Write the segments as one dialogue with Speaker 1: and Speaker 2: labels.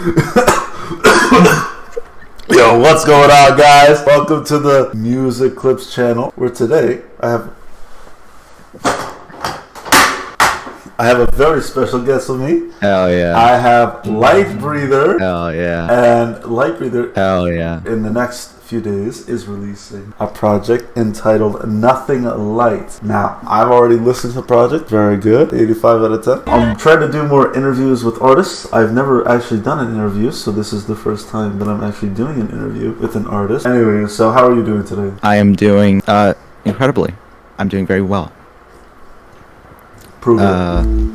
Speaker 1: Yo, what's going on, guys? Welcome to the Music Clips channel, where today I have a very special guest with me.
Speaker 2: Hell yeah.
Speaker 1: I have Lightbreather.
Speaker 2: Hell yeah.
Speaker 1: And Lightbreather,
Speaker 2: Hell yeah,
Speaker 1: in the next few days, is releasing a project entitled Nothing Light. Now, I've already listened to the project. Very good. 85 out of 10. I'm trying to do more interviews with artists. I've never actually done an interview, so this is the first time that I'm actually doing an interview with an artist. Anyway, so how are you doing today?
Speaker 2: I am doing incredibly. I'm doing very well.
Speaker 1: Prove it.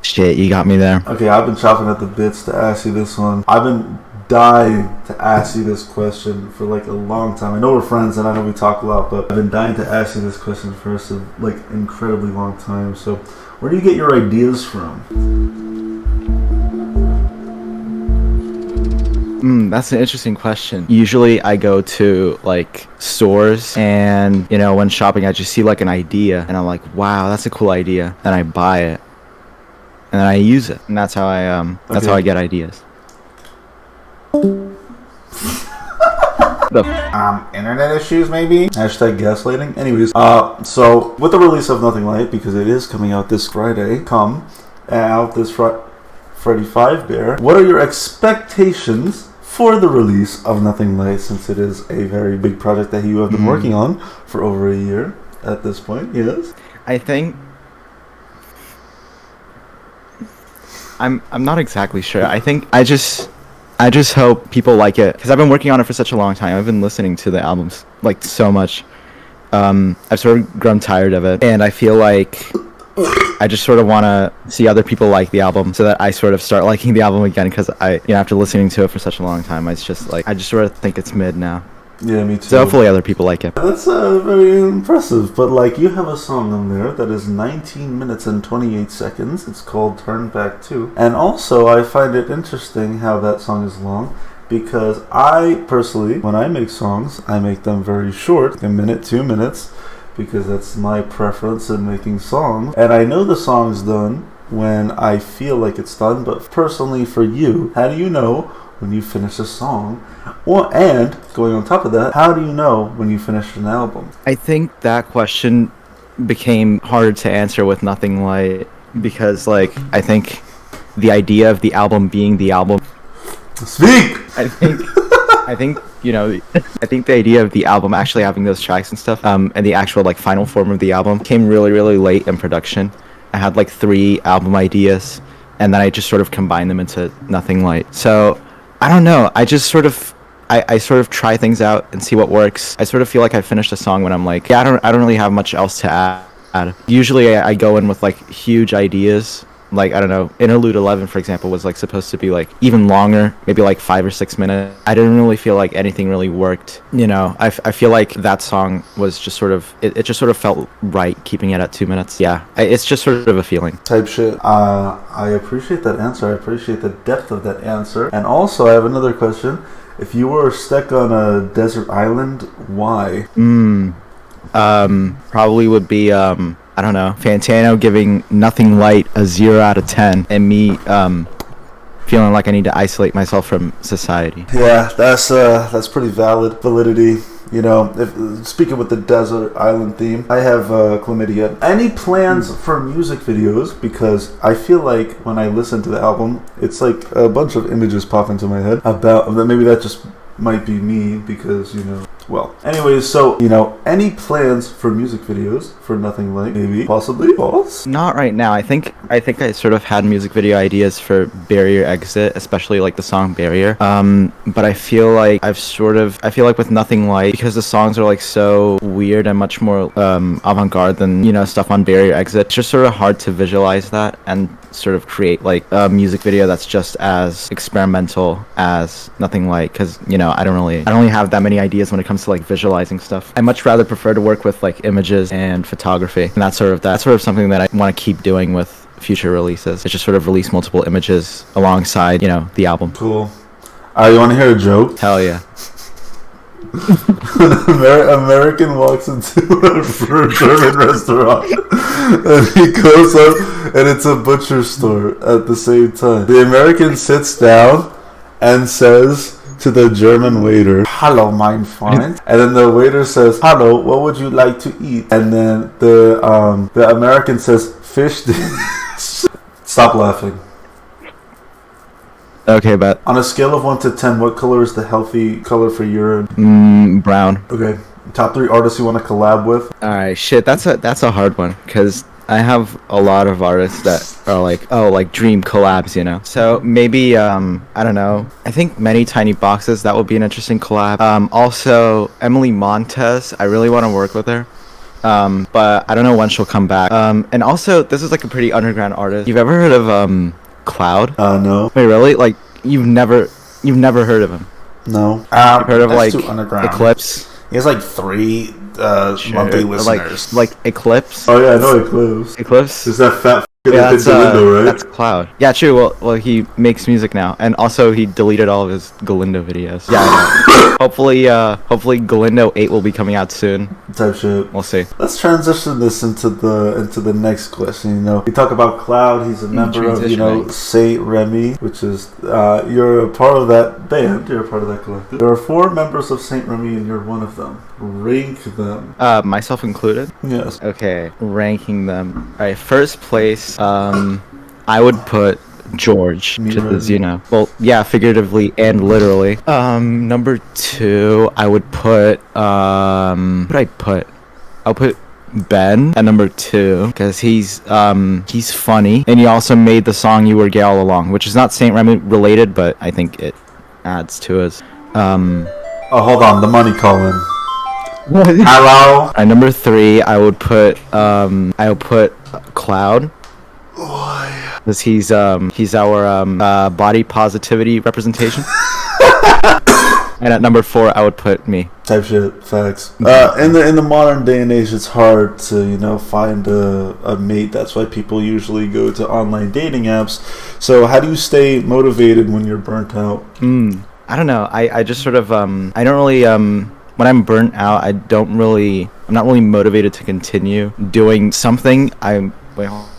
Speaker 2: Shit, you got me there.
Speaker 1: Okay, I've been chopping at the bits to ask you this one. I've been dying to ask you this question for like a long time. I know we're friends and I know we talk a lot, but I've been dying to ask you this question for a like incredibly long time. So, where do you get your ideas from?
Speaker 2: That's an interesting question. Usually I go to like stores and, you know, when shopping I just see like an idea and I'm like, wow, that's a cool idea. And I buy it. And then I use it. And that's how I how I get ideas.
Speaker 1: Internet issues maybe? Hashtag gaslighting. Anyways, so with the release of Nothing Light, because it is coming out this Friday, Friday 5 Bear, what are your expectations for the release of Nothing Light, since it is a very big project that you have been working on for over a year at this point? Yes.
Speaker 2: I think I'm not exactly sure. I think I just hope people like it, because I've been working on it for such a long time. I've been listening to the albums like so much. I've sort of grown tired of it, and I feel like I just sort of want to see other people like the album so that I sort of start liking the album again, because after listening to it for such a long time, I just sort of think it's mid now.
Speaker 1: Yeah, me too.
Speaker 2: So hopefully other people like it.
Speaker 1: That's very impressive. But like, you have a song on there that is 19 minutes and 28 seconds. It's called Turn Back 2. And also, I find it interesting how that song is long, because I personally, when I make songs, I make them very short, like a minute, 2 minutes, because that's my preference in making songs. And I know the song's done when I feel like it's done, but personally for you, how do you know when you finish a song? Well, and going on top of that, how do you know when you finished an album?
Speaker 2: I think that question became harder to answer with Nothing Light, because like I think the idea of the album being the album.
Speaker 1: Speak!
Speaker 2: I think you know, I think the idea of the album actually having those tracks and stuff, and the actual like final form of the album came really, really late in production. I had like 3 album ideas, and then I just sort of combined them into Nothing Light. So I don't know. I just sort of I sort of try things out and see what works. I sort of feel like I finished a song when I'm like, yeah, I don't really have much else to add. Usually I go in with like huge ideas. Like, I don't know, Interlude 11, for example, was like supposed to be like even longer, maybe like 5 or 6 minutes. I didn't really feel like anything really worked. You know, I feel like that song was just sort of, it just sort of felt right keeping it at 2 minutes. Yeah, it's just sort of a feeling.
Speaker 1: Type shit. I appreciate that answer. I appreciate the depth of that answer. And also, I have another question. If you were stuck on a desert island, why?
Speaker 2: Probably would be, I don't know, Fantano giving Nothing Light a 0 out of 10, and me feeling like I need to isolate myself from society.
Speaker 1: Yeah, that's pretty validity. You know, speaking with the desert island theme, I have chlamydia. Any plans for music videos? Because I feel like when I listen to the album, it's like a bunch of images pop into my head about, maybe that just might be me, because, you know, well, anyways, so, you know, any plans for music videos for Nothing Light? Maybe, possibly, boss?
Speaker 2: Not right now. I think I sort of had music video ideas for Barrier Exit, especially like the song Barrier. But I feel like I feel like with Nothing Light, because the songs are like so weird and much more avant-garde than, you know, stuff on Barrier Exit, it's just sort of hard to visualize that and sort of create like a music video that's just as experimental as Nothing Light, because, you know, I don't really have that many ideas when it comes to like visualizing stuff. I much rather prefer to work with like images and photography, and that's sort of something that I want to keep doing with future releases. It's just sort of release multiple images alongside, you know, the album.
Speaker 1: Cool. You want to hear a joke?
Speaker 2: Hell yeah.
Speaker 1: An American walks into a German restaurant and he goes up and it's a butcher store at the same time. The American sits down and says to the German waiter, "Hello, mein Freund." And then the waiter says, "Hello, what would you like to eat?" And then the American says, "Fish dish." Stop laughing.
Speaker 2: Okay, but
Speaker 1: On a scale of 1 to 10, what color is the healthy color for urine?
Speaker 2: brown.
Speaker 1: Okay. Top 3 artists you want to collab with?
Speaker 2: All right, shit. That's a hard one because I have a lot of artists that are like, oh, like dream collabs, you know. So maybe I don't know. I think Many Tiny Boxes, that would be an interesting collab. Also Emily Montez, I really want to work with her. But I don't know when she'll come back. And also this is like a pretty underground artist. You've ever heard of Cloud?
Speaker 1: No.
Speaker 2: Wait, really? Like you've never heard of him?
Speaker 1: No.
Speaker 2: You've heard of
Speaker 1: that's
Speaker 2: like
Speaker 1: too underground.
Speaker 2: Eclipse?
Speaker 1: He has like 3 monthly listeners.
Speaker 2: Like Eclipse?
Speaker 1: Oh yeah, I know Eclipse.
Speaker 2: Eclipse?
Speaker 1: Is that fat
Speaker 2: Yeah, that's
Speaker 1: Galindo, right?
Speaker 2: that's Cloud. Yeah, true. Well, he makes music now, and also he deleted all of his Galindo videos. Yeah, I know. hopefully Galindo 8 will be coming out soon.
Speaker 1: Type shit.
Speaker 2: We'll see.
Speaker 1: Let's transition this into the next question. You know, we talk about Cloud. He's a member of SAINT-REMY, which is you're a part of that band. You're a part of that collective. There are 4 members of SAINT-REMY, and you're one of them. Rank them.
Speaker 2: Myself included.
Speaker 1: Yes.
Speaker 2: Okay, ranking them. All right, first place. I would put George, because you know, well, yeah, figuratively and literally. Number 2, I would put what would I put? I'll put Ben at number 2 because he's funny, and he also made the song "You Were Gay All Along," which is not SAINT-REMY related, but I think it adds to us.
Speaker 1: Oh, hold on, the money calling. Hello.
Speaker 2: At number 3, I would put Cloud. Because he's our body positivity representation. And at number 4, I would put me.
Speaker 1: Type shit, facts. In the modern day and age, it's hard to find a mate. That's why people usually go to online dating apps. So how do you stay motivated when you're burnt out?
Speaker 2: I don't know. I just sort of I don't really when I'm burnt out, I'm not really motivated to continue doing something. Wait, hold on.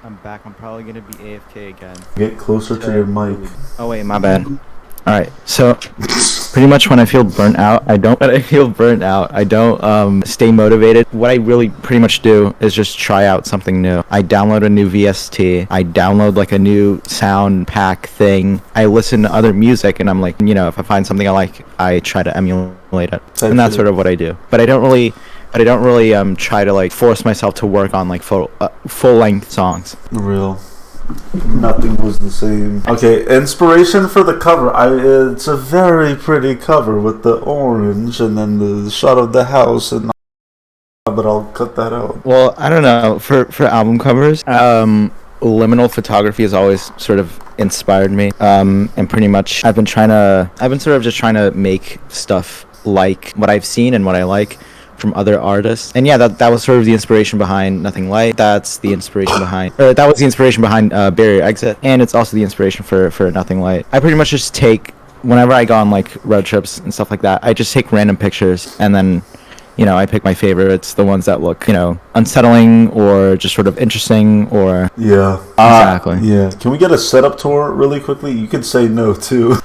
Speaker 2: I'm back. I'm probably gonna be AFK again.
Speaker 1: Get closer to your mic.
Speaker 2: Oh wait, my bad. All right. So pretty much when I feel burnt out, I don't stay motivated. What I really pretty much do is just try out something new. I download a new VST. I download like a new sound pack thing. I listen to other music, and I'm like, if I find something I like, I try to emulate it. And that's sort of what I do. But I don't really try to like force myself to work on like full length songs.
Speaker 1: Real. Nothing was the same. Okay, inspiration for the cover. It's a very pretty cover with the orange and then the shot of the house, and but I'll cut that out.
Speaker 2: Well, I don't know. For album covers, liminal photography has always sort of inspired me. And pretty much I've been sort of just trying to make stuff like what I've seen and what I like from other artists. And yeah, that was sort of the inspiration behind Nothing Light. That was the inspiration behind Barrier Exit, and it's also the inspiration for Nothing Light. I pretty much just take, whenever I go on like road trips and stuff like that, I just take random pictures, and then I pick my favorites, the ones that look unsettling or just sort of interesting, or exactly.
Speaker 1: Yeah, can we get a setup tour really quickly? You could say no too.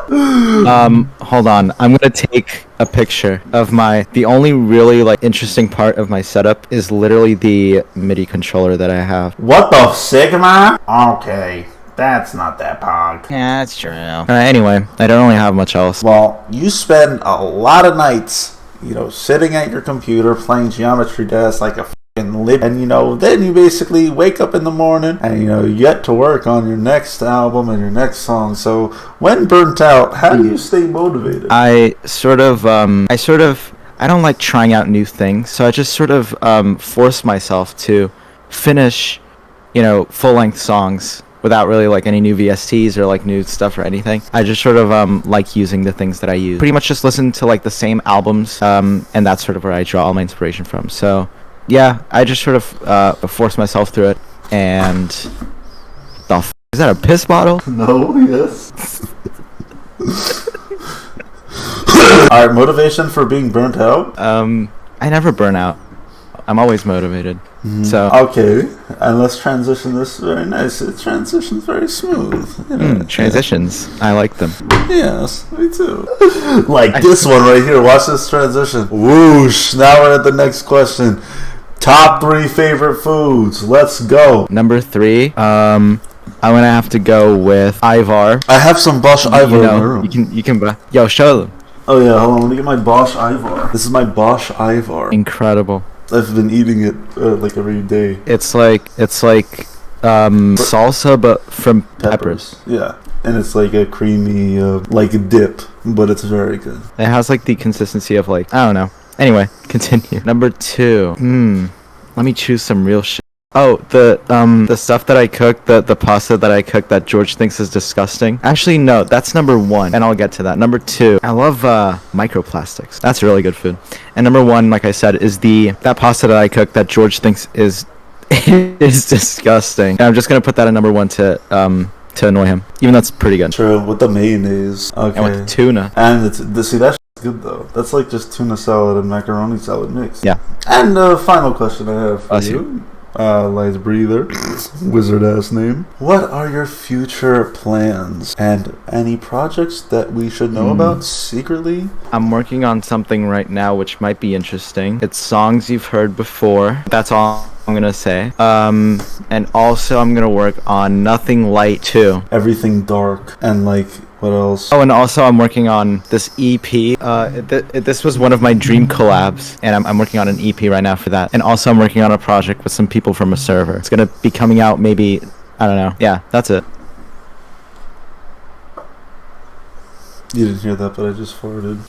Speaker 2: Hold on. I'm gonna take a picture of the only really like interesting part of my setup is literally the MIDI controller that I have.
Speaker 1: What the Sigma? Okay, that's not that pog.
Speaker 2: Yeah, that's true. Anyway, I don't really have much else.
Speaker 1: Well, you spend a lot of nights, sitting at your computer playing Geometry Dash like a fucking lib, and then you basically wake up in the morning and you get to work on your next album and your next song. So when burnt out, how do you stay motivated?
Speaker 2: I don't like trying out new things, so I just sort of force myself to finish full-length songs without really like any new VSTs or like new stuff or anything. I just sort of like using the things that I use. Pretty much just listen to like the same albums, and that's sort of where I draw all my inspiration from. So yeah, I just sort of force myself through it. And is that a piss bottle?
Speaker 1: No, yes. Alright, motivation for being burnt out?
Speaker 2: I never burn out. I'm always motivated. So
Speaker 1: okay, and let's transition this very nice. It transitions very smooth. You know,
Speaker 2: transitions. I like them.
Speaker 1: Yes, me too. Like this one right here. Watch this transition. Whoosh! Now we're at the next question. Top 3 favorite foods. Let's go.
Speaker 2: Number 3. I'm gonna have to go with Ivar.
Speaker 1: I have some Bosch Ivar in my room.
Speaker 2: You can buy. Yo, show them.
Speaker 1: Oh yeah, hold on. Let me get my Bosch Ivar. This is my Bosch Ivar.
Speaker 2: Incredible.
Speaker 1: I've been eating it like every day.
Speaker 2: It's like salsa, but from peppers.
Speaker 1: Yeah, and it's like a creamy like a dip, but it's very good.
Speaker 2: It has like the consistency of like, I don't know. Anyway, continue. Number 2. Let me choose some real shit. Oh, the stuff that I cooked, the pasta that I cooked that George thinks is disgusting. Actually, no, that's number 1, and I'll get to that. Number 2, I love microplastics. That's really good food. And number 1, like I said, is that pasta that I cooked that George thinks is is disgusting. And I'm just gonna put that at number 1 to annoy him, even though it's pretty good.
Speaker 1: True, with the mayonnaise. Okay.
Speaker 2: And with tuna.
Speaker 1: And see that's good though. That's like just tuna salad and macaroni salad mixed.
Speaker 2: Yeah.
Speaker 1: And the final question I have for you. Lightbreather, wizard ass name. What are your future plans and any projects that we should know about secretly?
Speaker 2: I'm working on something right now which might be interesting. It's songs you've heard before. That's all I'm gonna say. And also I'm gonna work on Nothing Light too.
Speaker 1: Everything dark and like what else?
Speaker 2: Oh, and also I'm working on this EP. This was one of my dream collabs, and I'm working on an EP right now for that. And also I'm working on a project with some people from a server. It's gonna be coming out maybe, I don't know. Yeah, that's it.
Speaker 1: You didn't hear that, but I just farted.